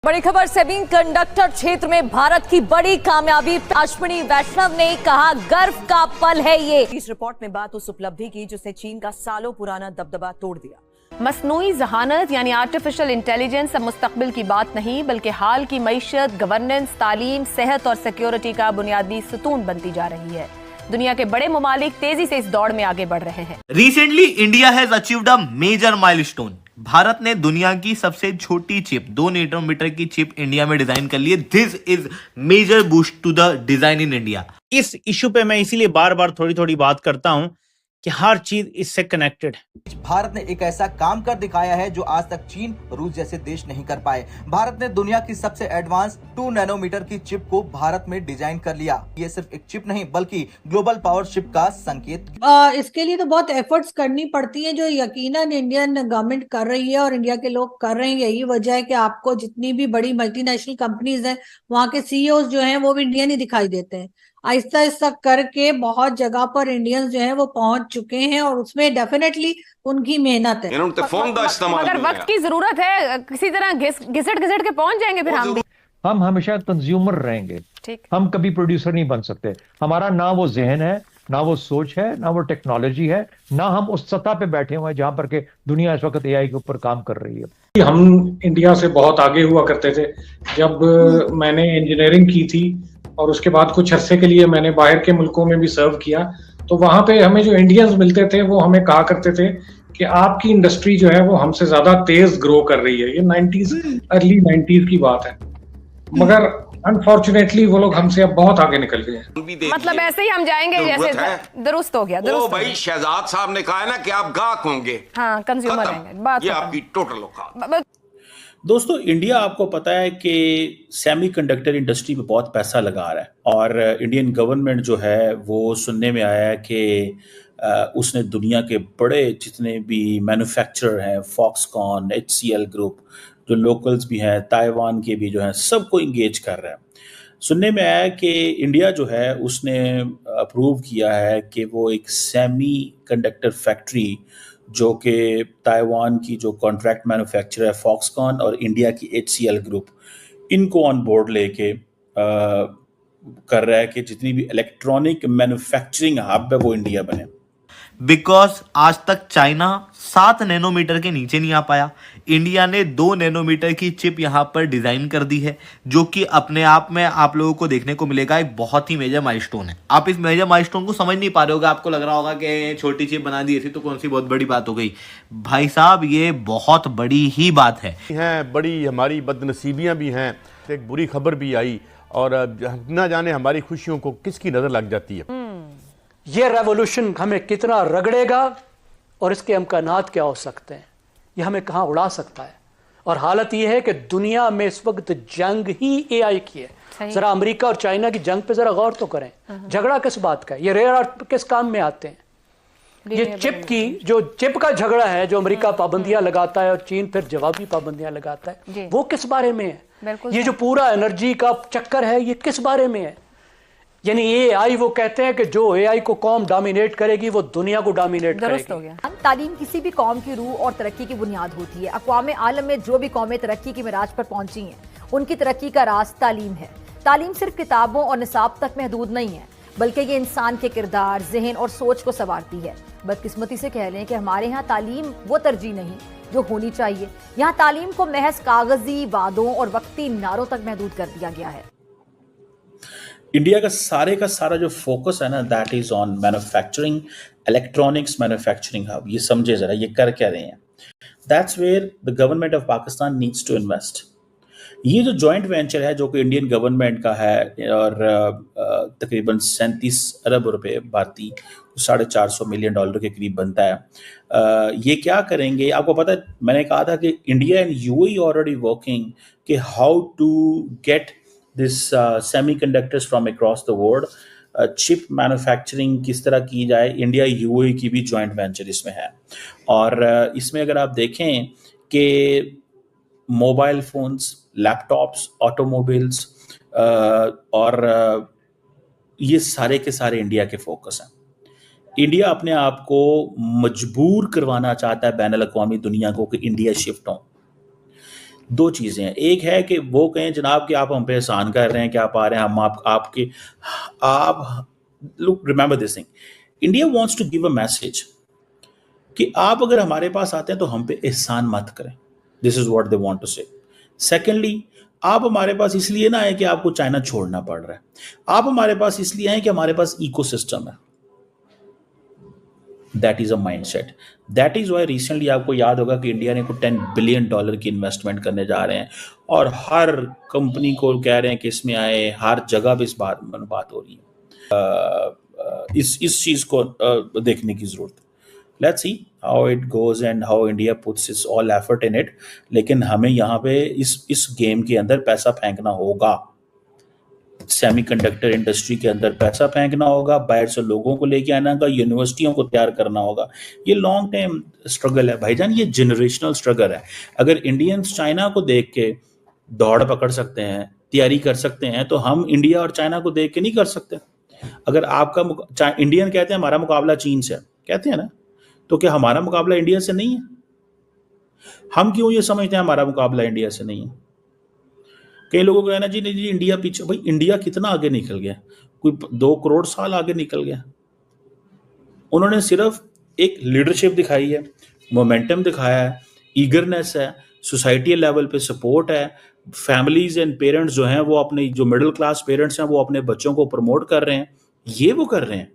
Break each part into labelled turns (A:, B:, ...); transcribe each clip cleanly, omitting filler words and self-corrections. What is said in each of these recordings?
A: बड़ी खबर, सेमीकंडक्टर क्षेत्र में भारत की बड़ी कामयाबी। अश्विनी वैष्णव ने कहा गर्व का पल है ये।
B: इस रिपोर्ट में बात उस उपलब्धि की जिसने चीन का सालों पुराना दबदबा तोड़ दिया।
C: मसनूई जहानत यानी आर्टिफिशियल इंटेलिजेंस अब मुस्तकबिल की बात नहीं बल्कि हाल की मईशत, गवर्नेंस, तालीम, सेहत और सिक्योरिटी का बुनियादी सुतून बनती जा रही है। दुनिया के बड़े ममालिक तेजी से इस दौड़ में आगे बढ़ रहे हैं।
D: Recently India has achieved a major milestone. Bharat ने दुनिया की सबसे छोटी चिप 2 नैनोमीटर की चिप इंडिया में डिजाइन कर ली है। This is major boost to the design in India.
E: इस इशू पे मैं इसीलिए बार बार थोड़ी बात करता हूं कि हर चीज इससे कनेक्टेड है।
F: भारत ने एक ऐसा काम कर दिखाया है जो आज तक चीन, रूस जैसे देश नहीं कर पाए। भारत ने दुनिया की सबसे एडवांस 2 नैनोमीटर की चिप को भारत में डिजाइन कर लिया। ये सिर्फ एक चिप नहीं बल्कि ग्लोबल पावर शिप का संकेत।
G: इसके लिए तो बहुत एफर्ट्स करनी पड़ती है जो यकीनन इंडियन गवर्नमेंट कर रही है और इंडिया के लोग कर रहे हैं। यही वजह है कि आपको जितनी भी बड़ी मल्टीनेशनल कंपनीज हैं वहाँ के सीईओज जो हैं वो भी इंडियन ही दिखाई देते हैं। आहिस्ता आहिस्ता करके बहुत जगह पर इंडियंस जो हैं वो पहुंच चुके हैं और उसमें डेफिनेटली उनकी मेहनत है।
C: मगर वक्त की जरूरत है, किसी तरह घिसट के पहुंच जाएंगे फिर
H: हम हमेशा कंज्यूमर रहेंगे। हम कभी प्रोड्यूसर नहीं बन सकते। हमारा ना वो जहन है, ना वो सोच है, ना वो टेक्नोलॉजी है, ना हम उस सतह पे बैठे हुए हैं जहां पर के दुनिया इस वक्त एआई के ऊपर काम कर रही है।
I: हम इंडिया से बहुत आगे हुआ करते थे। जब मैंने इंजीनियरिंग की थी और उसके बाद कुछ अरसे के लिए मैंने बाहर के मुल्कों में भी सर्व किया, तो वहां पे हमें जो इंडियंस मिलते थे वो हमें कहा करते थे कि आपकी इंडस्ट्री जो है वो हमसे ज्यादा तेज ग्रो कर रही है। ये 90s, अर्ली 90s की बात है, मगर अनफॉर्चुनेटली वो लोग हमसे अब बहुत आगे निकल गए हैं।
C: मतलब ऐसे ही हम जाएंगे जैसे दुरुस्त हो गया।
J: ओ भाई, शहजाद साहब ने कहा है ना कि आप गाहक होंगे,
C: हाँ कंज्यूमर रहेंगे। बात
J: ये आपकी टोटल औकात।
E: दोस्तों, इंडिया आपको पता है कि सेमीकंडक्टर इंडस्ट्री में बहुत पैसा लगा रहा है और इंडियन गवर्नमेंट जो है वो सुनने में आया है कि उसने दुनिया के बड़े जितने भी मैन्युफैक्चरर हैं, फॉक्सकॉन, HCL ग्रुप, जो लोकल्स भी हैं, ताइवान के भी जो हैं, सबको इंगेज कर रहा है। सुनने में आया कि इंडिया जो है उसने अप्रूव किया है कि वो एक सेमी कंडक्टर फैक्ट्री जो कि ताइवान की जो कॉन्ट्रैक्ट मैन्युफैक्चरर है फॉक्सकॉन और इंडिया की HCL ग्रुप, इनको ऑन बोर्ड लेके कर रहा है कि जितनी भी इलेक्ट्रॉनिक मैन्युफैक्चरिंग हब है वो इंडिया बने।
D: बिकॉज आज तक चाइना 7 नैनोमीटर के नीचे नहीं आ पाया। इंडिया ने 2 नैनोमीटर की चिप यहां पर डिजाइन कर दी है, जो कि अपने आप में आप लोगों को देखने को मिलेगा एक बहुत ही मेजर माइलस्टोन है। आप इस मेजर माइलस्टोन को समझ नहीं पा रहे होगा, आपको लग रहा होगा कि छोटी चिप बना दी, ऐसी तो कौन सी बहुत बड़ी बात हो गई। भाई साहब, ये बहुत बड़ी ही बात है।
K: बड़ी हमारी बदनसीबियां भी हैं, एक बुरी खबर भी आई और ना जाने हमारी खुशियों को किसकी नजर लग जाती है।
L: ये रेवोल्यूशन हमें कितना रगड़ेगा और इसके इम्कानात क्या हो सकते हैं, ये हमें कहां उड़ा सकता है। और हालत ये है कि दुनिया में इस वक्त जंग ही एआई की है। जरा अमेरिका और चाइना की जंग पे जरा गौर तो करें। झगड़ा किस बात का है? ये रेयर अर्थ किस काम में आते हैं? ये चिप की जो चिप का झगड़ा है, जो अमेरिका पाबंदियां लगाता है और चीन फिर जवाबी पाबंदियां लगाता है, वो किस बारे में है? ये जो पूरा एनर्जी का चक्कर है, ये किस बारे में है? यानी एआई, वो कहते हैं कि जो एआई को कौम डोमिनेट करेगी वो दुनिया को डोमिनेट करेगी।
A: तालीम किसी भी कौम की रूह और तरक्की की बुनियाद होती है। अक़वाम आलम में जो भी कौमें तरक्की की मिराज पर पहुंची हैं, उनकी तरक्की का राज तालीम है। तालीम सिर्फ किताबों और निसाब तक महदूद नहीं है, बल्कि ये इंसान के किरदार, जहन और सोच को संवारती है। बदकिस्मती से कह लें कि हमारे यहाँ तालीम वो तरजीह नहीं जो होनी चाहिए। यहाँ तालीम को महज कागजी वादों और वक्ती नारों तक महदूद कर दिया गया है।
E: इंडिया का सारा जो फोकस है ना, that is on manufacturing, electronics manufacturing hub. ये समझे जरा, ये कर क्या रहे हैं। That's where the government of Pakistan needs to invest. ये जो जॉइंट वेंचर है जो कि इंडियन गवर्नमेंट का है और तकरीबन 37 अरब रुपए भारतीय, $450 मिलियन के करीब बनता है। ये क्या करेंगे आपको पता है? मैंने कहा था कि India and UAE already working कि how to get this semiconductors from across the world. Chip manufacturing किस तरह की जाए, इंडिया यूएई की भी जॉइंट वेंचर इसमें है। और इसमें अगर आप देखें कि मोबाइल फोन्स, लैपटॉप्स, ऑटोमोबाइल्स और ये सारे के सारे इंडिया के फोकस हैं। इंडिया अपने आप को मजबूर करवाना चाहता है बैनुल अक़वामी दुनिया को कि इंडिया शिफ्ट हो। दो चीजें हैं, एक है कि वो कहें जनाब कि आप हम पे एहसान कर रहे हैं कि आप आ रहे हैं, हम आप look remember this thing, India wants to give a message कि आप अगर हमारे पास आते हैं तो हम पे एहसान मत करें। This is what they want to say. Secondly, आप हमारे पास इसलिए ना आए कि आपको चाइना छोड़ना पड़ रहा है, आप हमारे पास इसलिए आए कि हमारे पास इकोसिस्टम है। That is a mindset. That is why recently आपको याद होगा कि इंडिया ने को $10 बिलियन की इन्वेस्टमेंट करने जा रहे हैं और हर कंपनी को कह रहे हैं कि इसमें आए, हर जगह पे इस बात हो रही है। इस चीज को देखने की जरूरत है। Let's see how it goes and how India puts it's all effort in it. लेकिन हमें यहाँ पे इस गेम के अंदर पैसा फेंकना होगा, सेमीकंडक्टर इंडस्ट्री के अंदर पैसा फेंकना होगा, बाहर से लोगों को लेके आना होगा, यूनिवर्सिटियों को तैयार करना होगा। ये लॉन्ग टाइम स्ट्रगल है भाईजान, ये जनरेशनल स्ट्रगल है। अगर इंडियंस चाइना को देख के दौड़ पकड़ सकते हैं, तैयारी कर सकते हैं, तो हम इंडिया और चाइना को देख के नहीं कर सकते। अगर आपका इंडियन कहते हैं हमारा मुकाबला चीन से, कहते हैं ना, तो क्या हमारा मुकाबला इंडिया से नहीं है? हम क्यों ये समझते हैं हमारा मुकाबला इंडिया से नहीं है? कई लोगों को कहना जी नहीं जी इंडिया पीछे। भाई इंडिया कितना आगे निकल गया, कोई 2 करोड़ साल आगे निकल गया। उन्होंने सिर्फ एक लीडरशिप दिखाई है, मोमेंटम दिखाया है, ईगरनेस है, सोसाइटी लेवल पे सपोर्ट है, फैमिलीज एंड पेरेंट्स जो हैं वो अपने, जो मिडिल क्लास पेरेंट्स हैं वो अपने बच्चों को प्रमोट कर रहे हैं, ये वो कर रहे हैं।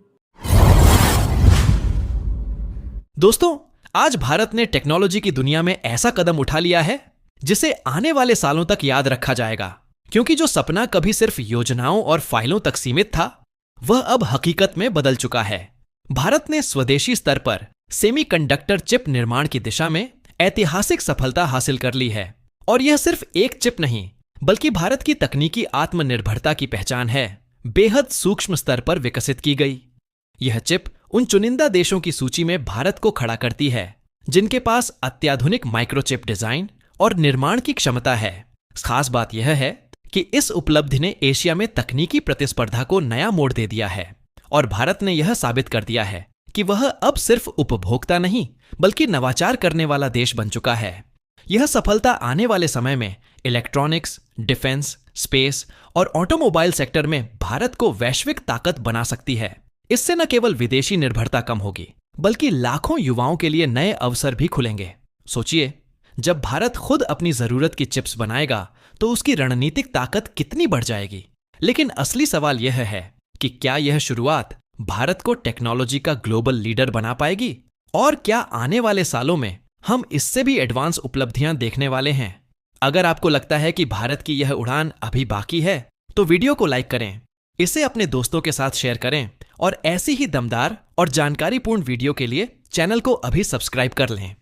M: दोस्तों, आज भारत ने टेक्नोलॉजी की दुनिया में ऐसा कदम उठा लिया है जिसे आने वाले सालों तक याद रखा जाएगा, क्योंकि जो सपना कभी सिर्फ योजनाओं और फाइलों तक सीमित था, वह अब हकीकत में बदल चुका है। भारत ने स्वदेशी स्तर पर सेमीकंडक्टर चिप निर्माण की दिशा में ऐतिहासिक सफलता हासिल कर ली है। और यह सिर्फ एक चिप नहीं, बल्कि भारत की तकनीकी आत्मनिर्भरता की पहचान है, बेहद सूक्ष्म स्तर पर विकसित की गई। यह चिप उन चुनिंदा देशों की सूची में भारत को खड़ा करती है जिनके पास अत्याधुनिक माइक्रोचिप डिजाइन और निर्माण की क्षमता है। खास बात यह है कि इस उपलब्धि ने एशिया में तकनीकी प्रतिस्पर्धा को नया मोड़ दे दिया है और भारत ने यह साबित कर दिया है कि वह अब सिर्फ उपभोक्ता नहीं बल्कि नवाचार करने वाला देश बन चुका है। यह सफलता आने वाले समय में इलेक्ट्रॉनिक्स, डिफेंस, स्पेस और ऑटोमोबाइल सेक्टर में भारत को वैश्विक ताकत बना सकती है। इससे न केवल विदेशी निर्भरता कम होगी, बल्कि लाखों युवाओं के लिए नए अवसर भी खुलेंगे। सोचिए, जब भारत खुद अपनी जरूरत की चिप्स बनाएगा तो उसकी रणनीतिक ताकत कितनी बढ़ जाएगी। लेकिन असली सवाल यह है कि क्या यह शुरुआत भारत को टेक्नोलॉजी का ग्लोबल लीडर बना पाएगी, और क्या आने वाले सालों में हम इससे भी एडवांस उपलब्धियां देखने वाले हैं। अगर आपको लगता है कि भारत की यह उड़ान अभी बाकी है तो वीडियो को लाइक करें, इसे अपने दोस्तों के साथ शेयर करें और ऐसी ही दमदार और जानकारीपूर्ण वीडियो के लिए चैनल को अभी सब्सक्राइब कर लें।